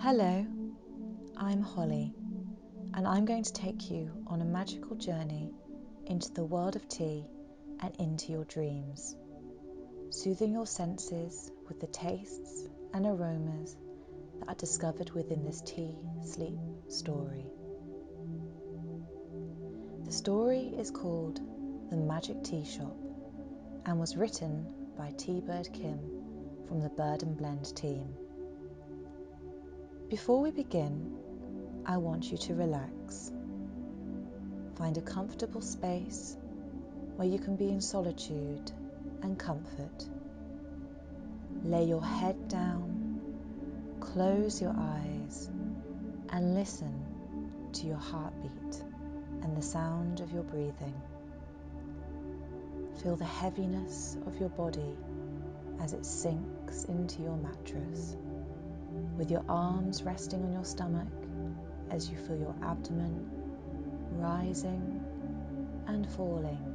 Hello, I'm Holly, and I'm going to take you on a magical journey into the world of tea and into your dreams, soothing your senses with the tastes and aromas that are discovered within this tea sleep story. The story is called The Magic Tea Shop and was written by Teabird Kim from the Bird and Blend team. Before we begin, I want you to relax. Find a comfortable space where you can be in solitude and comfort. Lay your head down, close your eyes, and listen to your heartbeat and the sound of your breathing. Feel the heaviness of your body as it sinks into your mattress, with your arms resting on your stomach as you feel your abdomen rising and falling,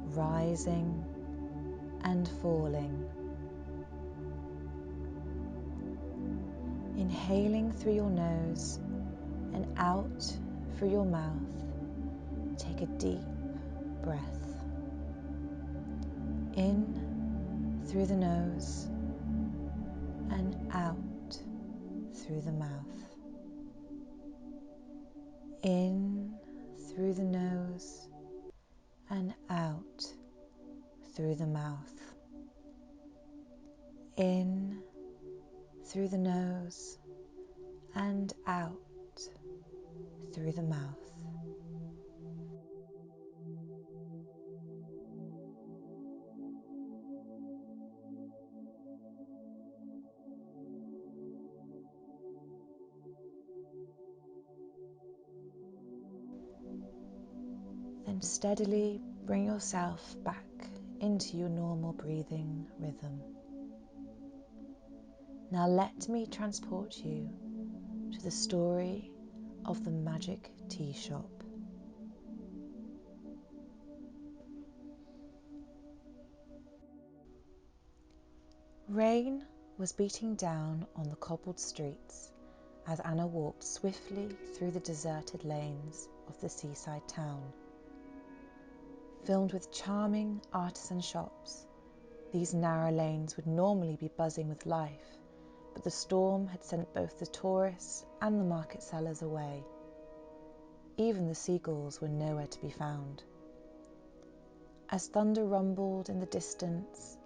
rising and falling. Inhaling through your nose and out through your mouth, take a deep breath. In through the nose and out through the mouth. In through the nose and out through the mouth. In through the nose and out through the mouth. Then steadily bring yourself back into your normal breathing rhythm. Now let me transport you to the story of the Magic Tea Shop. Rain was beating down on the cobbled streets as Anna walked swiftly through the deserted lanes of the seaside town. Filled with charming artisan shops, these narrow lanes would normally be buzzing with life, but the storm had sent both the tourists and the market sellers away. Even the seagulls were nowhere to be found. As thunder rumbled in the distance,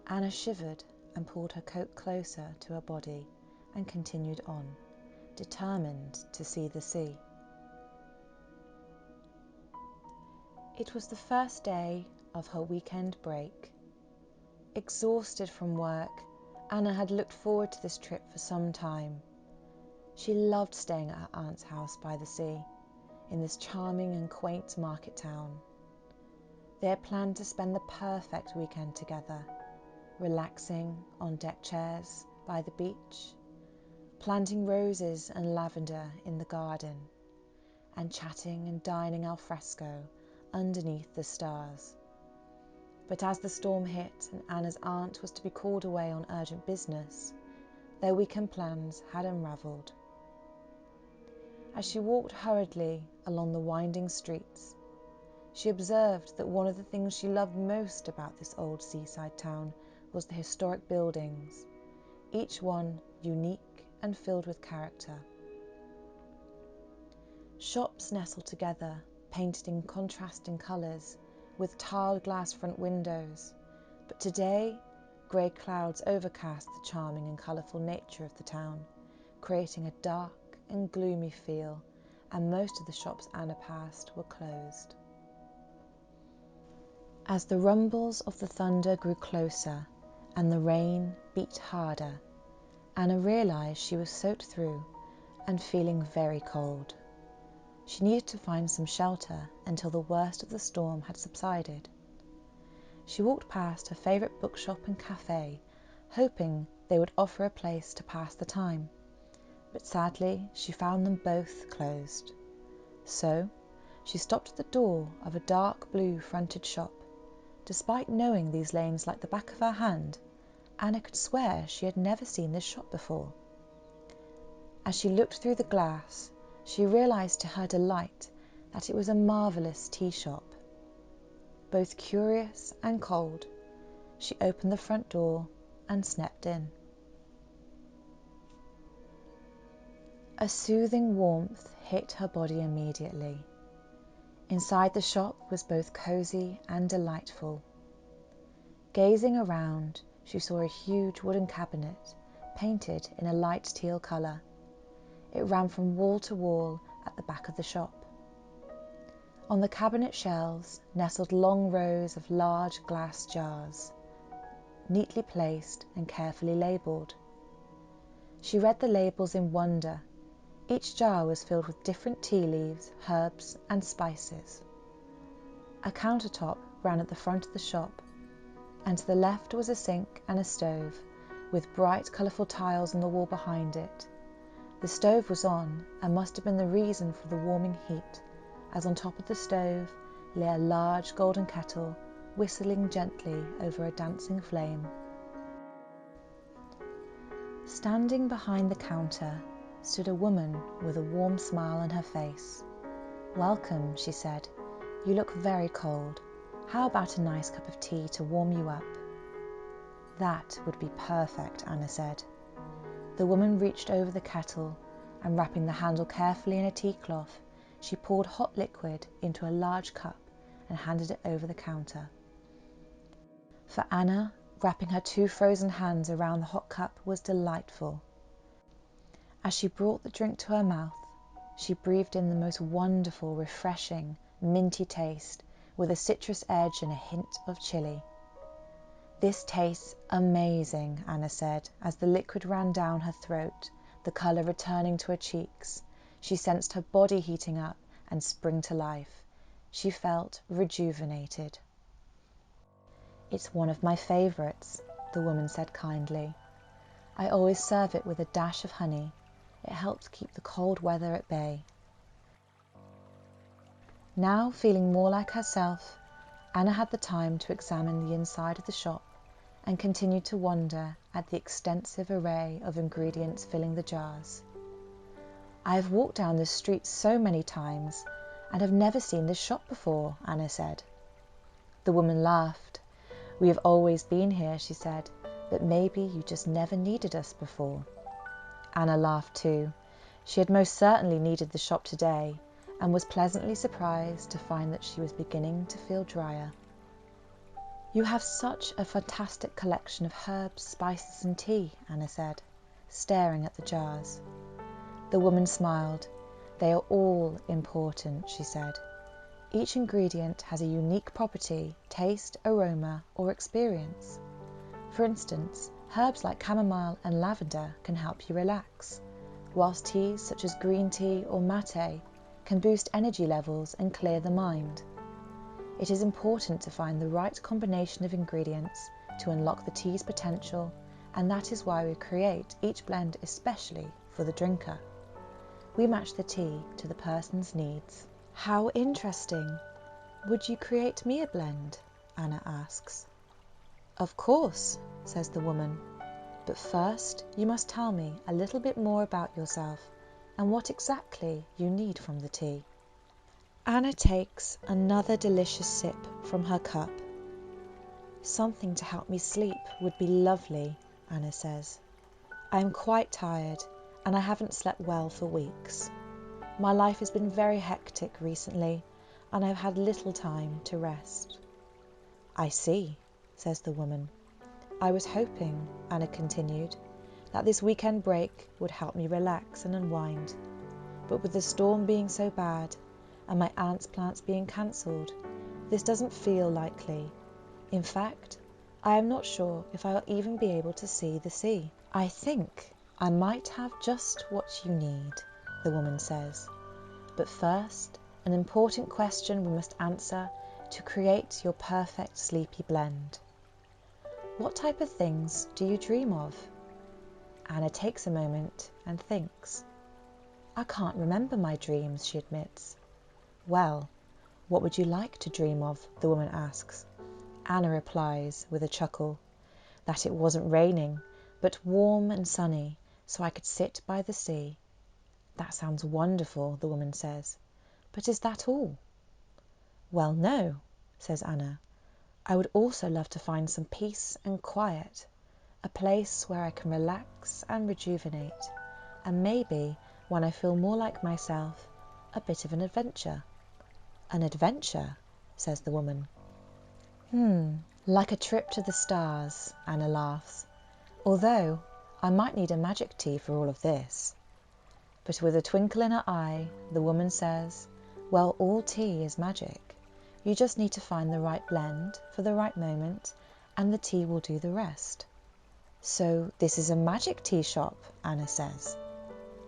Anna shivered and pulled her coat closer to her body and continued on, determined to see the sea. It was the first day of her weekend break. Exhausted from work, Anna had looked forward to this trip for some time. She loved staying at her aunt's house by the sea, in this charming and quaint market town. They had planned to spend the perfect weekend together, relaxing on deck chairs by the beach, planting roses and lavender in the garden, and chatting and dining al fresco underneath the stars. But as the storm hit and Anna's aunt was to be called away on urgent business, their weekend plans had unravelled. As she walked hurriedly along the winding streets, she observed that one of the things she loved most about this old seaside town was the historic buildings, each one unique and filled with character. Shops nestled together, painted in contrasting colours, with tiled glass front windows, but today grey clouds overcast the charming and colourful nature of the town, creating a dark and gloomy feel, and most of the shops Anna passed were closed. As the rumbles of the thunder grew closer and the rain beat harder, Anna realised she was soaked through and feeling very cold. She needed to find some shelter until the worst of the storm had subsided. She walked past her favourite bookshop and cafe, hoping they would offer a place to pass the time, but sadly she found them both closed. So she stopped at the door of a dark blue fronted shop. Despite knowing these lanes like the back of her hand, Anna could swear she had never seen this shop before. As she looked through the glass, she realised to her delight that it was a marvellous tea shop. Both curious and cold, she opened the front door and stepped in. A soothing warmth hit her body immediately. Inside the shop was both cosy and delightful. Gazing around, she saw a huge wooden cabinet painted in a light teal colour. It ran from wall to wall at the back of the shop. On the cabinet shelves nestled long rows of large glass jars, neatly placed and carefully labelled. She read the labels in wonder. Each jar was filled with different tea leaves, herbs and spices. A countertop ran at the front of the shop, and to the left was a sink and a stove, with bright colourful tiles on the wall behind it. The stove was on and must have been the reason for the warming heat, as on top of the stove lay a large golden kettle whistling gently over a dancing flame. Standing behind the counter stood a woman with a warm smile on her face. "Welcome," she said. "You look very cold. How about a nice cup of tea to warm you up?" "That would be perfect," Anna said. The woman reached over the kettle and, wrapping the handle carefully in a tea cloth, she poured hot liquid into a large cup and handed it over the counter. For Anna, wrapping her 2 frozen hands around the hot cup was delightful. As she brought the drink to her mouth, she breathed in the most wonderful, refreshing, minty taste with a citrus edge and a hint of chili. "This tastes amazing," Anna said, as the liquid ran down her throat, the colour returning to her cheeks. She sensed her body heating up and spring to life. She felt rejuvenated. "It's one of my favourites," the woman said kindly. "I always serve it with a dash of honey. It helps keep the cold weather at bay." Now, feeling more like herself, Anna had the time to examine the inside of the shop and continued to wonder at the extensive array of ingredients filling the jars. "I have walked down this street so many times and have never seen this shop before," Anna said. The woman laughed. "We have always been here," she said, "but maybe you just never needed us before." Anna laughed too. She had most certainly needed the shop today, and was pleasantly surprised to find that she was beginning to feel drier. "You have such a fantastic collection of herbs, spices and tea," Anna said, staring at the jars. The woman smiled. "They are all important," she said. "Each ingredient has a unique property, taste, aroma or experience. For instance, herbs like chamomile and lavender can help you relax, whilst teas such as green tea or mate can boost energy levels and clear the mind. It is important to find the right combination of ingredients to unlock the tea's potential, and that is why we create each blend especially for the drinker. We match the tea to the person's needs." "How interesting. Would you create me a blend?" Anna asks. "Of course," says the woman. "But first you must tell me a little bit more about yourself and what exactly you need from the tea." Anna takes another delicious sip from her cup. "Something to help me sleep would be lovely," Anna says. "I am quite tired and I haven't slept well for weeks. My life has been very hectic recently and I've had little time to rest." "I see," says the woman. "I was hoping," Anna continued, "that this weekend break would help me relax and unwind. But with the storm being so bad and my aunt's plants being cancelled, this doesn't feel likely. In fact, I am not sure if I will even be able to see the sea." "I think I might have just what you need," the woman says. "But first, an important question we must answer to create your perfect sleepy blend. What type of things do you dream of?" Anna takes a moment and thinks. "I can't remember my dreams," she admits. "Well, what would you like to dream of?" the woman asks. Anna replies with a chuckle that it wasn't raining, but warm and sunny, so I could sit by the sea. That sounds wonderful, the woman says. But is that all? Well, no, says Anna. I would also love to find some peace and quiet, a place where I can relax and rejuvenate, and maybe, when I feel more like myself, a bit of an adventure. An adventure, says the woman. Like a trip to the stars, Anna laughs. Although, I might need a magic tea for all of this. But with a twinkle in her eye, the woman says, well, all tea is magic. You just need to find the right blend for the right moment, and the tea will do the rest. So this is a magic tea shop, Anna says.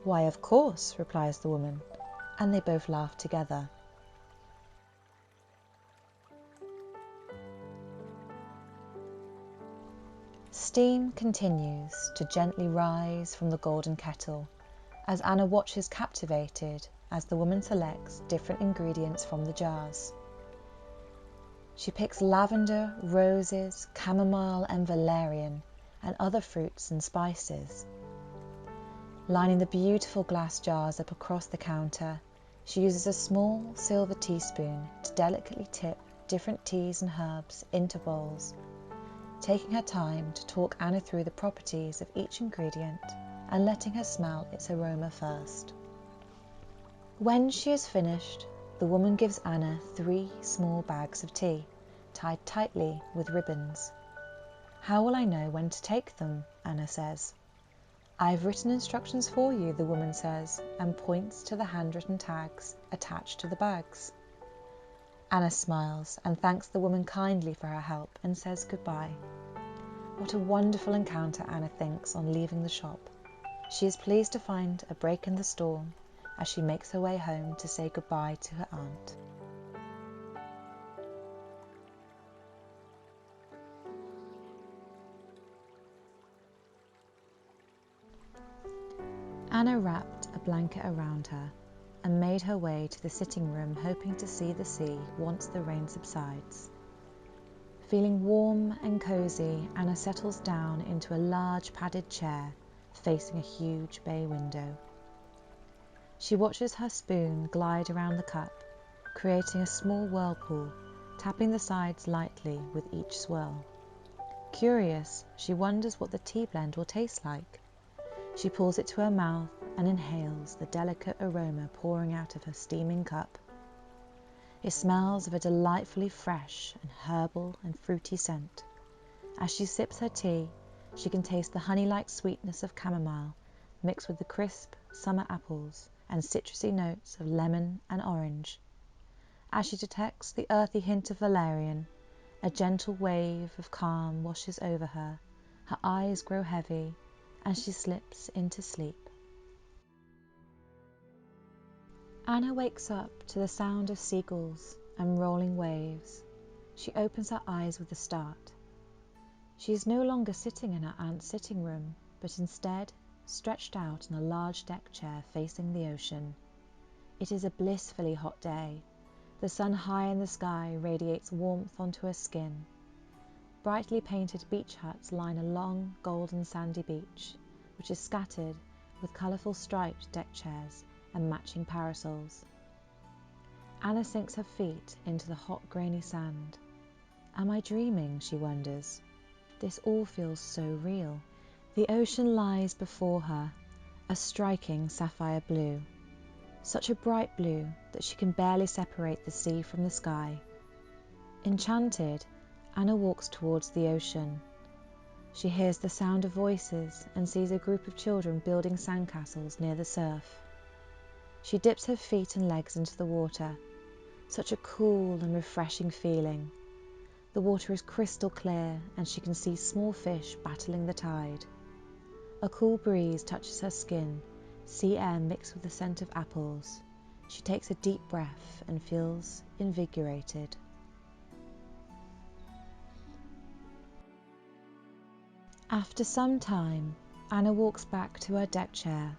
Why, of course, replies the woman, and they both laugh together. Steam continues to gently rise from the golden kettle as Anna watches captivated as the woman selects different ingredients from the jars. She picks lavender, roses, chamomile and valerian, and other fruits and spices. Lining the beautiful glass jars up across the counter, she uses a small silver teaspoon to delicately tip different teas and herbs into bowls, taking her time to talk Anna through the properties of each ingredient and letting her smell its aroma first. When she is finished, the woman gives Anna 3 small bags of tea, tied tightly with ribbons. How will I know when to take them? Anna says. I've written instructions for you, the woman says, and points to the handwritten tags attached to the bags. Anna smiles and thanks the woman kindly for her help and says goodbye. What a wonderful encounter, Anna thinks on leaving the shop. She is pleased to find a break in the storm as she makes her way home to say goodbye to her aunt. Anna wrapped a blanket around her and made her way to the sitting room, hoping to see the sea once the rain subsides. Feeling warm and cosy, Anna settles down into a large padded chair facing a huge bay window. She watches her spoon glide around the cup, creating a small whirlpool, tapping the sides lightly with each swirl. Curious, she wonders what the tea blend will taste like. She pulls it to her mouth and inhales the delicate aroma pouring out of her steaming cup. It smells of a delightfully fresh and herbal and fruity scent. As she sips her tea, she can taste the honey-like sweetness of chamomile mixed with the crisp summer apples and citrusy notes of lemon and orange. As she detects the earthy hint of valerian, a gentle wave of calm washes over her, her eyes grow heavy, and she slips into sleep. Anna wakes up to the sound of seagulls and rolling waves. She opens her eyes with a start. She is no longer sitting in her aunt's sitting room, but instead stretched out in a large deck chair facing the ocean. It is a blissfully hot day. The sun high in the sky radiates warmth onto her skin. Brightly painted beach huts line a long, golden sandy beach, which is scattered with colourful striped deck chairs and matching parasols. Anna sinks her feet into the hot, grainy sand. Am I dreaming, she wonders. This all feels so real. The ocean lies before her, a striking sapphire blue. Such a bright blue that she can barely separate the sea from the sky. Enchanted, Anna walks towards the ocean. She hears the sound of voices and sees a group of children building sandcastles near the surf. She dips her feet and legs into the water. Such a cool and refreshing feeling. The water is crystal clear and she can see small fish battling the tide. A cool breeze touches her skin, sea air mixed with the scent of apples. She takes a deep breath and feels invigorated. After some time, Anna walks back to her deck chair.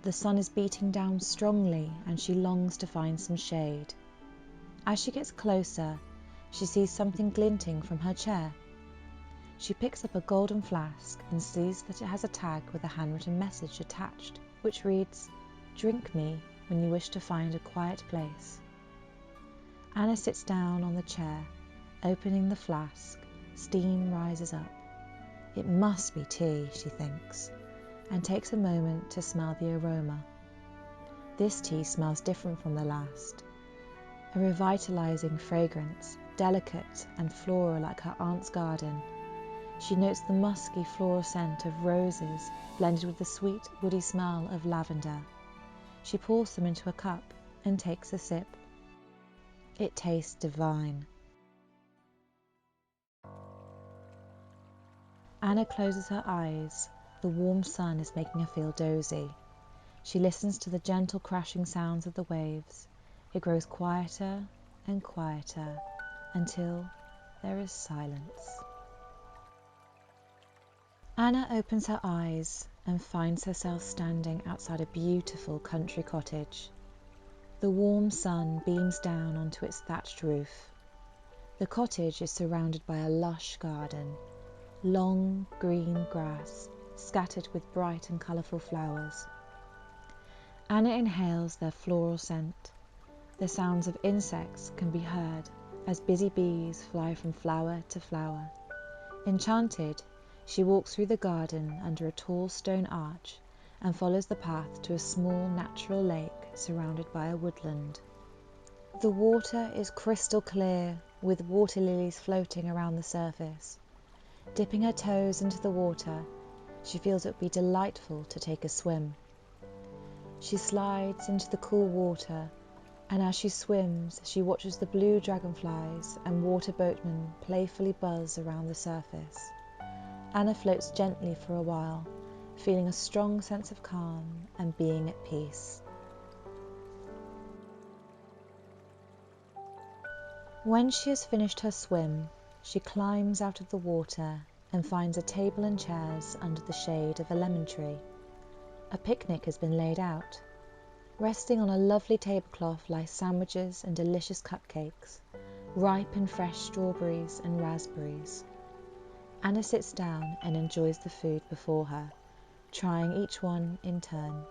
The sun is beating down strongly and she longs to find some shade. As she gets closer, she sees something glinting from her chair. She picks up a golden flask and sees that it has a tag with a handwritten message attached, which reads, Drink me when you wish to find a quiet place. Anna sits down on the chair, opening the flask. Steam rises up. It must be tea, she thinks, and takes a moment to smell the aroma. This tea smells different from the last. A revitalizing fragrance, delicate and floral like her aunt's garden. She notes the musky floral scent of roses blended with the sweet, woody smell of lavender. She pours them into a cup and takes a sip. It tastes divine. Anna closes her eyes. The warm sun is making her feel dozy. She listens to the gentle crashing sounds of the waves. It grows quieter and quieter until there is silence. Anna opens her eyes and finds herself standing outside a beautiful country cottage. The warm sun beams down onto its thatched roof. The cottage is surrounded by a lush garden, long green grass scattered with bright and colourful flowers. Anna inhales their floral scent. The sounds of insects can be heard as busy bees fly from flower to flower. Enchanted, she walks through the garden under a tall stone arch and follows the path to a small natural lake surrounded by a woodland. The water is crystal clear, with water lilies floating around the surface. Dipping her toes into the water, she feels it would be delightful to take a swim. She slides into the cool water, and as she swims, she watches the blue dragonflies and water boatmen playfully buzz around the surface. Anna floats gently for a while, feeling a strong sense of calm and being at peace. When she has finished her swim, she climbs out of the water and finds a table and chairs under the shade of a lemon tree. A picnic has been laid out. Resting on a lovely tablecloth lie sandwiches and delicious cupcakes, ripe and fresh strawberries and raspberries. Anna sits down and enjoys the food before her, trying each one in turn.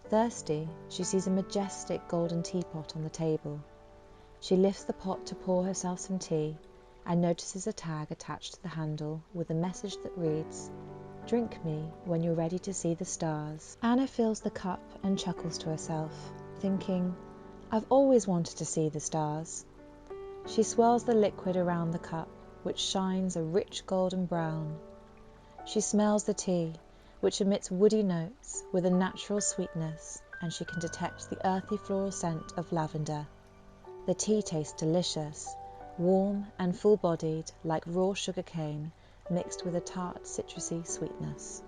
Thirsty, she sees a majestic golden teapot on the table. She lifts the pot to pour herself some tea and notices a tag attached to the handle with a message that reads, "Drink me when you're ready to see the stars." Anna fills the cup and chuckles to herself, thinking, "I've always wanted to see the stars." She swirls the liquid around the cup, which shines a rich golden brown. She smells the tea, which emits woody notes with a natural sweetness, and she can detect the earthy floral scent of lavender. The tea tastes delicious, warm and full-bodied like raw sugar cane mixed with a tart citrusy sweetness.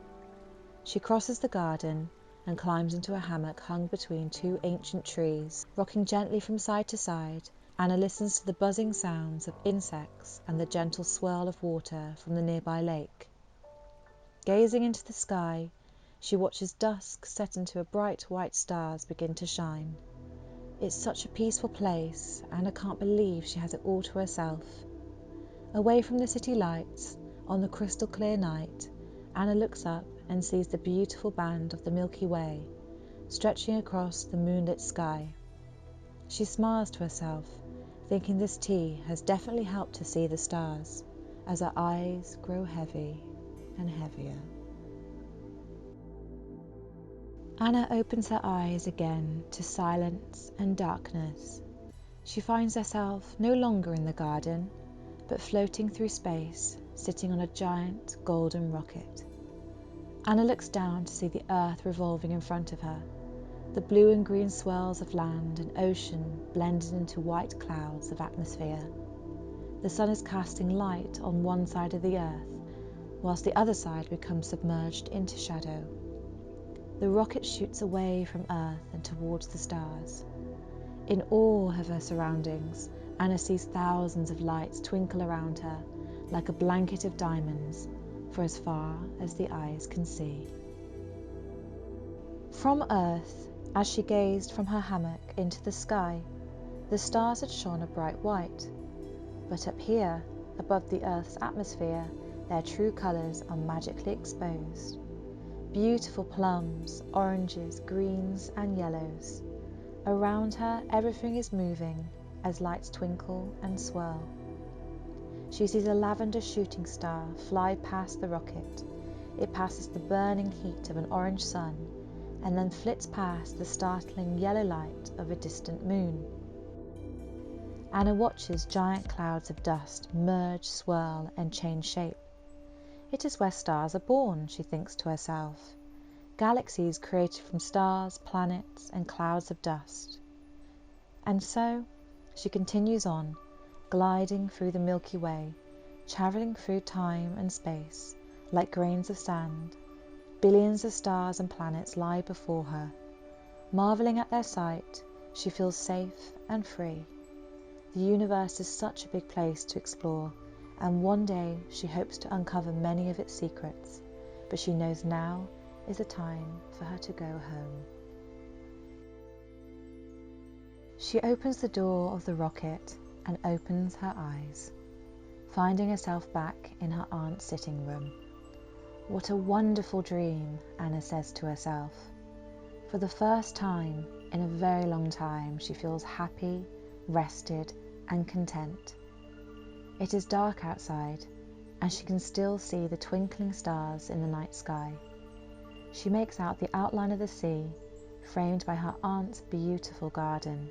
She crosses the garden and climbs into a hammock hung between two ancient trees. Rocking gently from side to side, Anna listens to the buzzing sounds of insects and the gentle swirl of water from the nearby lake. Gazing into the sky, she watches dusk set into a bright white stars begin to shine. It's such a peaceful place. Anna can't believe she has it all to herself. Away from the city lights, on the crystal clear night, Anna looks up and sees the beautiful band of the Milky Way stretching across the moonlit sky. She smiles to herself, thinking this tea has definitely helped her see the stars, as her eyes grow heavy and heavier. Anna opens her eyes again to silence and darkness. She finds herself no longer in the garden, but floating through space, sitting on a giant golden rocket. Anna looks down to see the earth revolving in front of her, the blue and green swirls of land and ocean blended into white clouds of atmosphere. The sun is casting light on one side of the earth, whilst the other side becomes submerged into shadow. The rocket shoots away from Earth and towards the stars. In awe of her surroundings, Anna sees thousands of lights twinkle around her like a blanket of diamonds for as far as the eyes can see. From Earth, as she gazed from her hammock into the sky, the stars had shone a bright white. But up here, above the Earth's atmosphere, their true colours are magically exposed. Beautiful plums, oranges, greens and yellows. Around her, everything is moving as lights twinkle and swirl. She sees a lavender shooting star fly past the rocket. It passes the burning heat of an orange sun and then flits past the startling yellow light of a distant moon. Anna watches giant clouds of dust merge, swirl and change shape. It is where stars are born, she thinks to herself. Galaxies created from stars, planets and clouds of dust. And so she continues on, gliding through the Milky Way, travelling through time and space like grains of sand. Billions of stars and planets lie before her. Marvelling at their sight, she feels safe and free. The universe is such a big place to explore, and one day she hopes to uncover many of its secrets, but she knows now is the time for her to go home. She opens the door of the rocket and opens her eyes, finding herself back in her aunt's sitting room. What a wonderful dream, Anna says to herself. For the first time in a very long time, she feels happy, rested and content. It is dark outside, and she can still see the twinkling stars in the night sky. She makes out the outline of the sea, framed by her aunt's beautiful garden.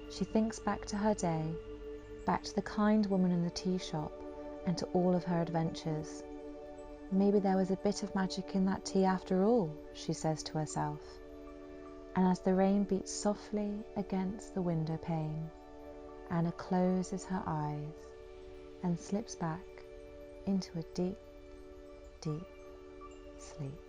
She thinks back to her day, back to the kind woman in the tea shop, and to all of her adventures. Maybe there was a bit of magic in that tea after all, she says to herself. And as the rain beats softly against the window pane, Anna closes her eyes and slips back into a deep, deep sleep.